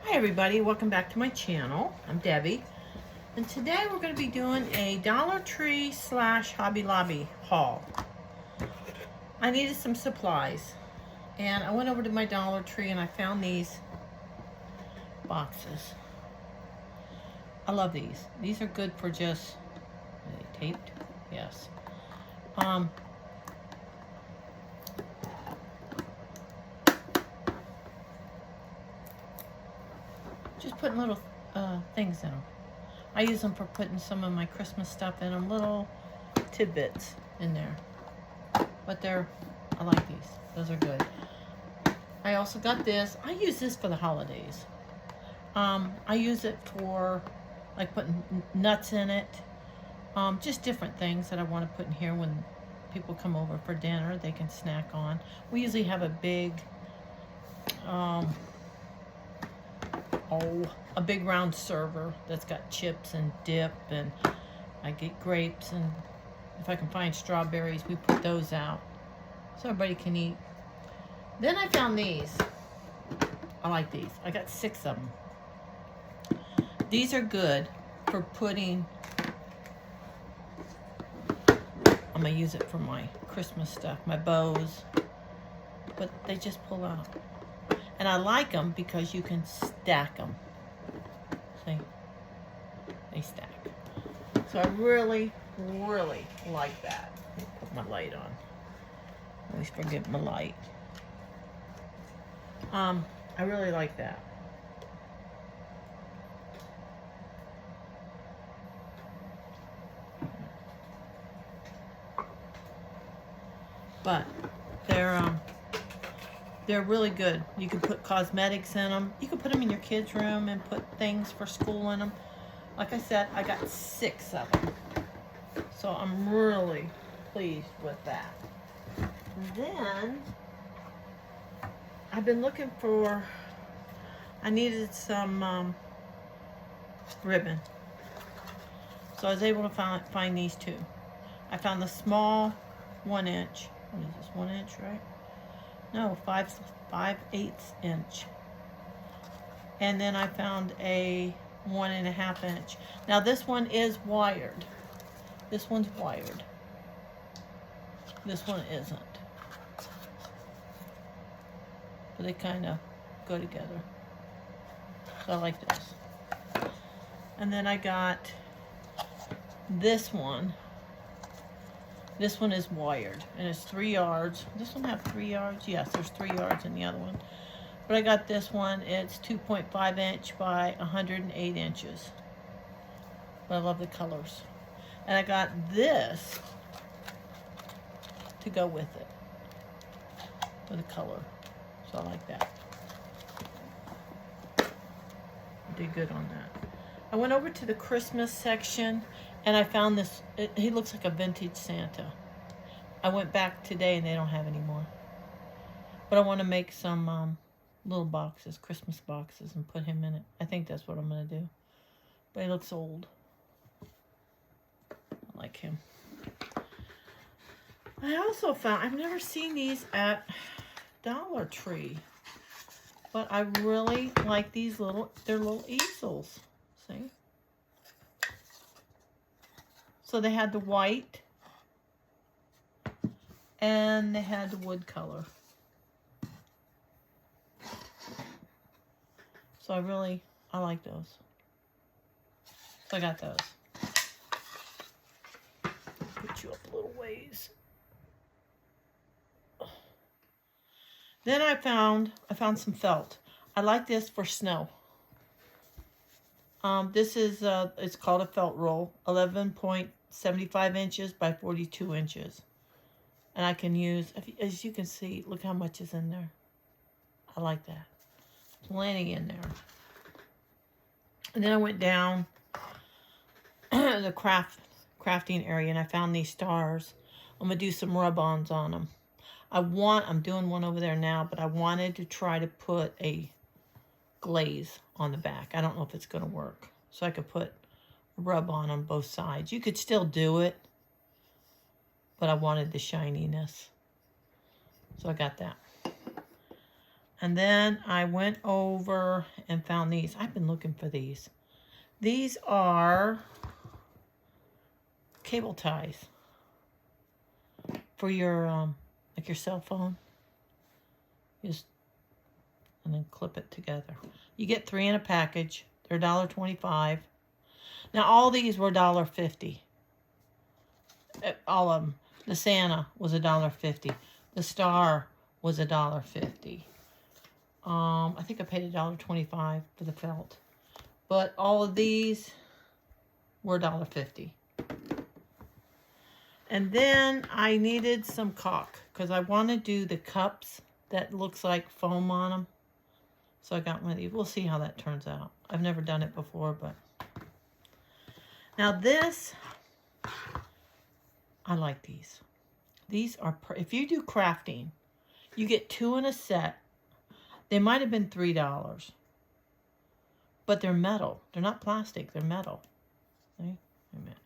Hi everybody, welcome back to my channel. I'm Debbie, and today we're going to be doing a Dollar Tree / Hobby Lobby haul. I needed some supplies, and I went over to my Dollar Tree and I found these boxes. I love these. These are good for just, are they taped? Yes. Just putting little things in them. I use them for putting some of my Christmas stuff in them, little tidbits in there. But I like these. Those are good. I also got this. I use this for the holidays. I use it for like putting nuts in it. Just different things that I want to put in here when people come over for dinner. They can snack on. We usually have a big, a big round server that's got chips and dip, and I get grapes, and if I can find strawberries, we put those out so everybody can eat. Then I found these. I like these. I got 6 of them. These are good for putting, I'm going to use it for my Christmas stuff, my bows, but they just pull out. And I like them because you can stack them. See? They stack. So I really, really like that. Put my light on. Always forget my light. I really like that. But they're really good. You can put cosmetics in them. You can put them in your kids' room and put things for school in them. Like I said, I got 6 of them. So I'm really pleased with that. And then I've been looking for, I needed some ribbon. So I was able to find these 2. I found the small 1 inch. What is this, 1 inch, right? No, 5/8 inch. And then I found a 1.5 inch. Now this one is wired. This one's wired. This one isn't. But they kind of go together. So I like this. And then I got this one. This one is wired, and it's 3 yards. This one have 3 yards? Yes, there's 3 yards in the other one. But I got this one. It's 2.5 inch by 108 inches. But I love the colors. And I got this to go with it, with the color. So I like that. I did good on that. I went over to the Christmas section, and I found this. He looks like a vintage Santa. I went back today and they don't have any more. But I want to make some little boxes, Christmas boxes, and put him in it. I think that's what I'm going to do. But he looks old. I like him. I also found, I've never seen these at Dollar Tree. But I really like these they're little easels. See? So they had the white and they had the wood color. So I like those. So I got those. Put you up a little ways. Then I found some felt. I like this for snow. This is, it's called a felt roll, 11.75 inches by 42 inches. And I can use, as you can see, look how much is in there. I like that. Plenty in there. And then I went down the crafting area, and I found these stars. I'm going to do some rub-ons on them. I'm doing one over there now, but I wanted to try to put a glaze on the back. I don't know if it's going to work. So I could put a rub-on both sides. You could still do it, but I wanted the shininess. So I got that. And then I went over and found these. I've been looking for these. These are cable ties for your like your cell phone. Just and then clip it together. You get 3 in a package. They're $1.25. Now all these were $1.50. All of them. The Santa was $1.50. The star was $1.50. I think I paid $1.25 for the felt. But all of these were $1.50. And then I needed some caulk because I want to do the cups that looks like foam on them. So I got one of these. We'll see how that turns out. I've never done it before, but now this, I like these. These are, if you do crafting, you get 2 in a set. They might have been $3, but they're metal. They're not plastic. They're metal. See? Wait a minute.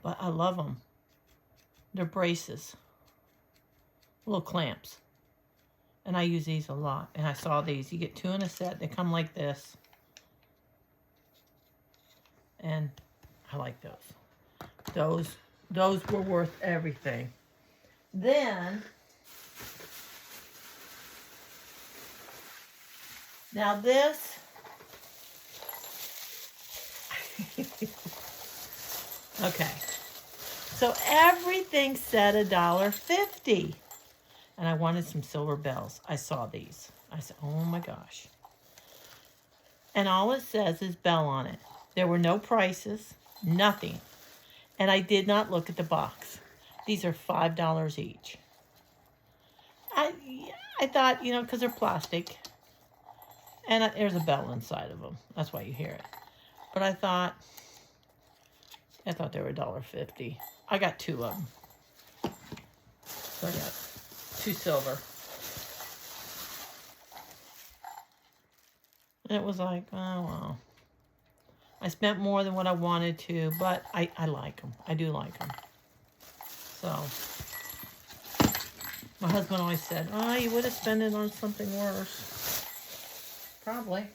But I love them. They're braces. Little clamps. And I use these a lot. And I saw these. You get 2 in a set. They come like this. And I like those. Those were worth everything. Then, now this, okay. So everything said $1.50. And I wanted some silver bells. I saw these. I said, oh my gosh. And all it says is bell on it. There were no prices, nothing. And I did not look at the box. These are $5 each. I thought, you know, because they're plastic. And there's a bell inside of them. That's why you hear it. But I thought they were $1.50. I got 2 of them. So I got 2 silver. And it was like, oh, well. I spent more than what I wanted to, but I like them. I do like them. So, my husband always said, oh, you would have spent it on something worse. Probably.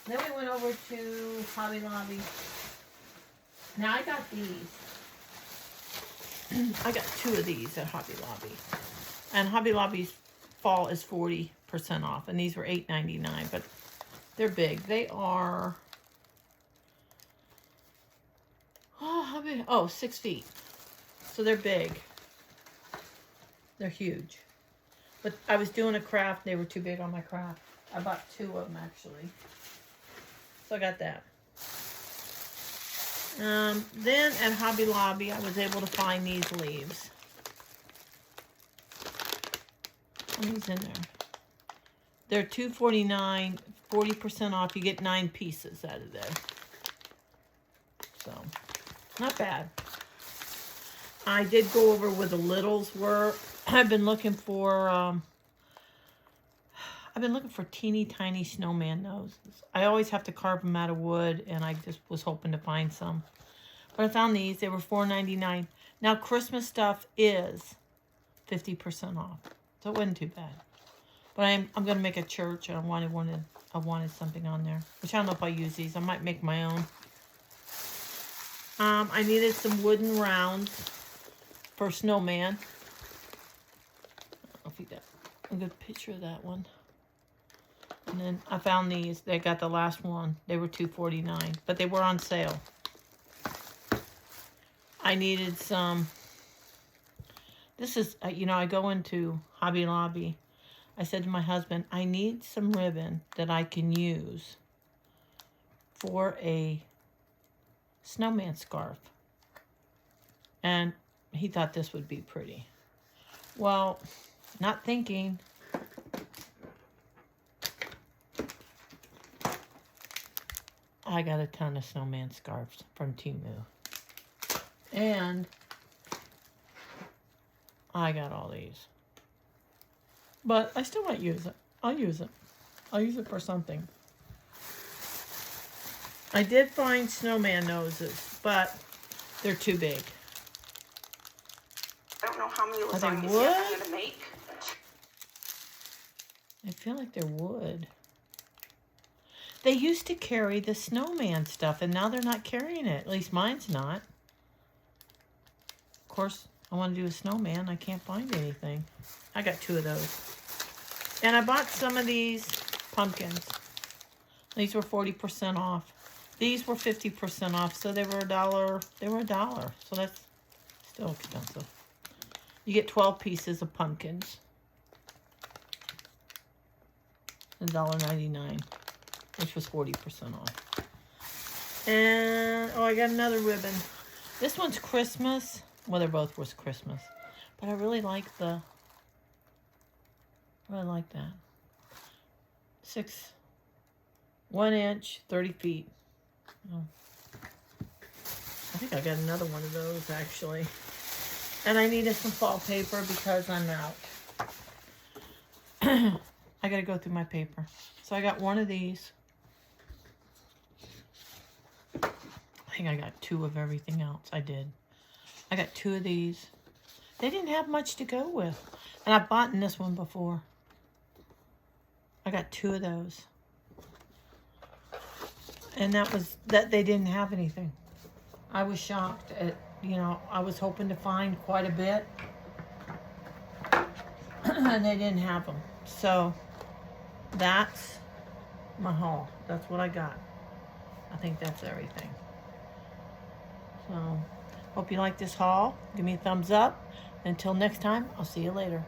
Then we went over to Hobby Lobby. Now, I got these. I got 2 of these at Hobby Lobby. And Hobby Lobby's fall is 40% off. And these were $8.99, but they're big. They are... Oh, how big? Oh, 6 feet. So they're big. They're huge. But I was doing a craft. They were too big on my craft. I bought 2 of them, actually. So I got that. Then at Hobby Lobby, I was able to find these leaves. What is in there? They're $2.49, 40% off. You get 9 pieces out of there. So... not bad. I did go over where the littles were. I've been looking for teeny tiny snowman noses. I always have to carve them out of wood, and I just was hoping to find some. But I found these. They were $4.99. Now Christmas stuff is 50% off, so it wasn't too bad. But I'm going to make a church, and I wanted something on there. Which I don't know if I use these. I might make my own. I needed some wooden rounds for snowman. I don't know if you got a good picture of that one. And then I found these. They got the last one. They were $2.49, but they were on sale. I needed some. This is, you know, I go into Hobby Lobby. I said to my husband, I need some ribbon that I can use for a snowman scarf. And he thought this would be pretty. Well, not thinking. I got a ton of snowman scarves from Temu. And I got all these. But I still might use it. I'll use it. I'll use it for something. I did find snowman noses, but they're too big. don't know how many Are they lasagnas yet wood? I'm going to make. I feel like they're wood. They used to carry the snowman stuff, and now they're not carrying it. At least mine's not. Of course, I want to do a snowman. I can't find anything. I got 2 of those. And I bought some of these pumpkins. These were 40% off. These were 50% off, so they were $1. They were $1, so that's still expensive. You get 12 pieces of pumpkins. $1.99, which was 40% off. And, oh, I got another ribbon. This one's Christmas. Well, they're both was Christmas. But I really like that. 1 inch, 30 feet. Oh. I think I got another one of those, actually. And I needed some fall paper because I'm out. I gotta go through my paper. So I got 1 of these. I think I got 2 of everything else. I did. I got 2 of these. They didn't have much to go with. And I've bought in this one before. I got 2 of those. And that they didn't have anything. I was shocked at, you know, I was hoping to find quite a bit. And they didn't have them. So that's my haul. That's what I got. I think that's everything. So hope you like this haul. Give me a thumbs up. Until next time, I'll see you later.